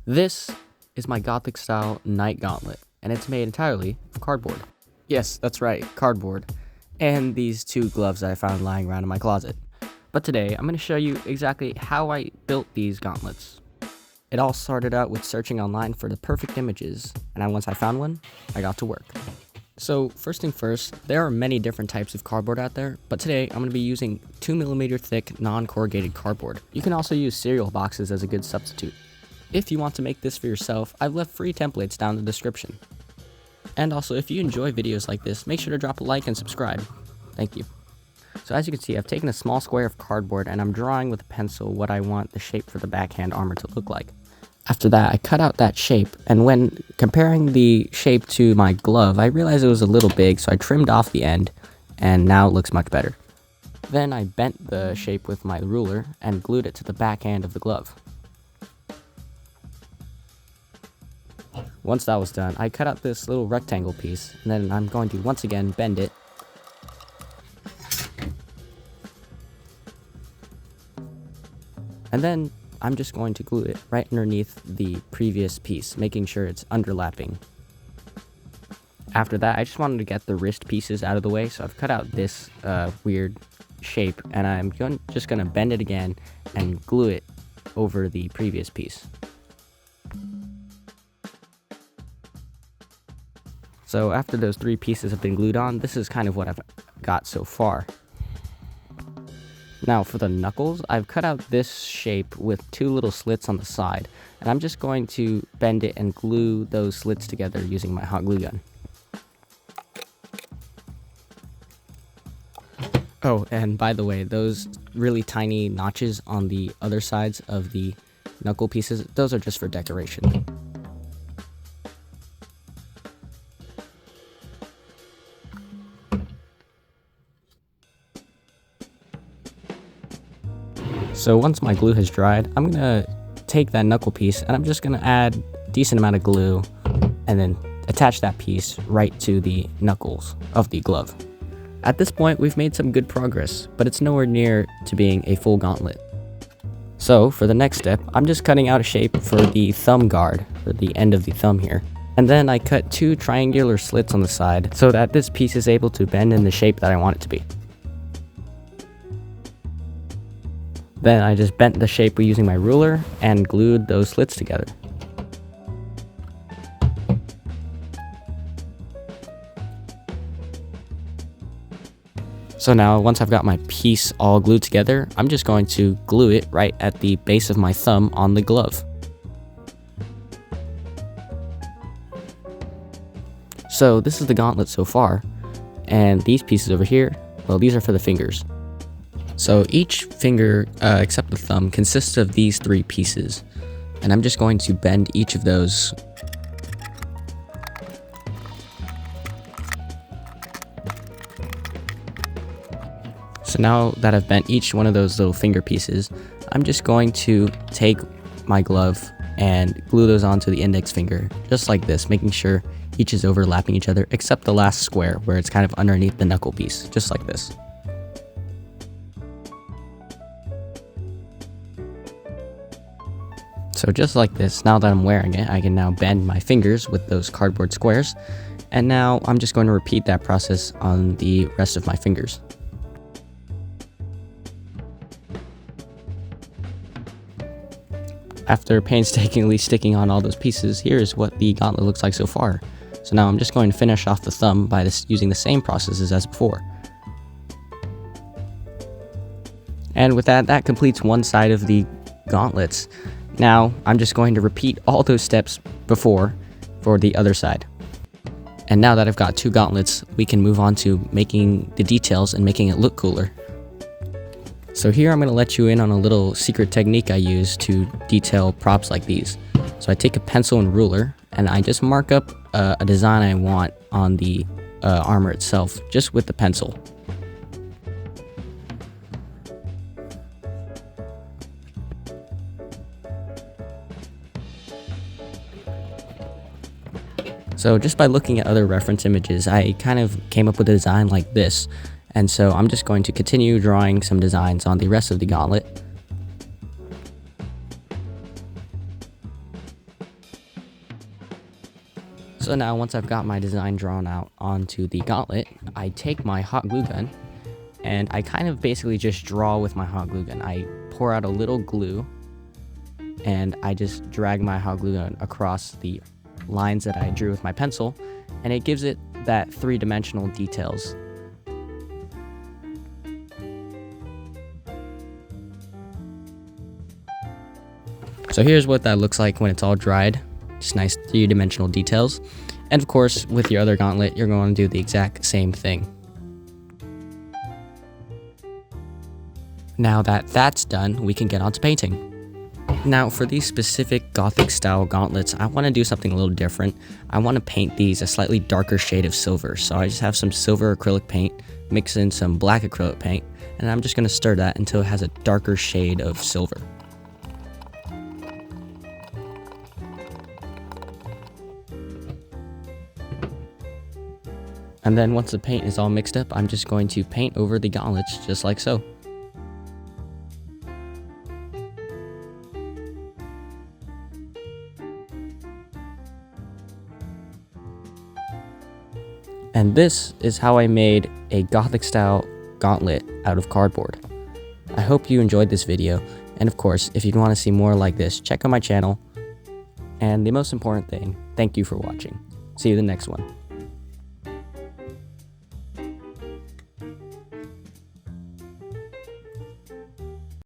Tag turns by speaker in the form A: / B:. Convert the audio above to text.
A: This is my Gothic style knight gauntlet, and it's made entirely of cardboard. Yes, that's right, cardboard. And these two gloves that I found lying around in my closet. But today, I'm going to show you exactly how I built these gauntlets. It all started out with searching online for the perfect images, and once I found one, I got to work. So first thing first, there are many different types of cardboard out there, but today I'm going to be using 2mm thick non-corrugated cardboard. You can also use cereal boxes as a good substitute. If you want to make this for yourself, I've left free templates down in the description. And also, if you enjoy videos like this, make sure to drop a like and subscribe. Thank you. So as you can see, I've taken a small square of cardboard and I'm drawing with a pencil what I want the shape for the backhand armor to look like. After that, I cut out that shape, and when comparing the shape to my glove, I realized it was a little big, so I trimmed off the end, and now it looks much better. Then I bent the shape with my ruler and glued it to the backhand of the glove. Once that was done, I cut out this little rectangle piece, and then I'm going to once again bend it. And then I'm just going to glue it right underneath the previous piece, making sure it's underlapping. After that, I just wanted to get the wrist pieces out of the way, so I've cut out this weird shape, and I'm just going to bend it again and glue it over the previous piece. So after those three pieces have been glued on, this is kind of what I've got so far. Now for the knuckles, I've cut out this shape with two little slits on the side, and I'm just going to bend it and glue those slits together using my hot glue gun. Oh, and by the way, those really tiny notches on the other sides of the knuckle pieces, those are just for decoration. So once my glue has dried, I'm going to take that knuckle piece and I'm just going to add a decent amount of glue and then attach that piece right to the knuckles of the glove. At this point, we've made some good progress, but it's nowhere near to being a full gauntlet. So for the next step, I'm just cutting out a shape for the thumb guard, for the end of the thumb here. And then I cut two triangular slits on the side so that this piece is able to bend in the shape that I want it to be. Then I just bent the shape using my ruler and glued those slits together. So now, once I've got my piece all glued together, I'm just going to glue it right at the base of my thumb on the glove. So this is the gauntlet so far, and these pieces over here, well, these are for the fingers. So each finger, except the thumb, consists of these three pieces, and I'm just going to bend each of those. So now that I've bent each one of those little finger pieces, I'm just going to take my glove and glue those onto the index finger, just like this, making sure each is overlapping each other, except the last square where it's kind of underneath the knuckle piece, just like this. So just like this, now that I'm wearing it, I can now bend my fingers with those cardboard squares, and now I'm just going to repeat that process on the rest of my fingers. After painstakingly sticking on all those pieces, here's what the gauntlet looks like so far. So now I'm just going to finish off the thumb by using the same processes as before. And with that, that completes one side of the gauntlets. Now, I'm just going to repeat all those steps before for the other side. And now that I've got two gauntlets, we can move on to making the details and making it look cooler. So here I'm going to let you in on a little secret technique I use to detail props like these. So I take a pencil and ruler, and I just mark up a design I want on the armor itself, just with the pencil. So just by looking at other reference images, I kind of came up with a design like this. And so I'm just going to continue drawing some designs on the rest of the gauntlet. So now once I've got my design drawn out onto the gauntlet, I take my hot glue gun and I kind of basically just draw with my hot glue gun. I pour out a little glue and I just drag my hot glue gun across the lines that I drew with my pencil, and it gives it that three-dimensional details. So here's what that looks like when it's all dried. Just nice three-dimensional details. And of course, with your other gauntlet, you're going to do the exact same thing. Now that that's done, we can get on to painting. Now for these specific Gothic style gauntlets, I want to do something a little different. I want to paint these a slightly darker shade of silver. So I just have some silver acrylic paint, mix in some black acrylic paint, and I'm just going to stir that until it has a darker shade of silver. And then once the paint is all mixed up, I'm just going to paint over the gauntlets just like so. And this is how I made a Gothic style gauntlet out of cardboard. I hope you enjoyed this video, and of course, if you want to see more like this, check out my channel. And the most important thing, thank you for watching. See you in the next one.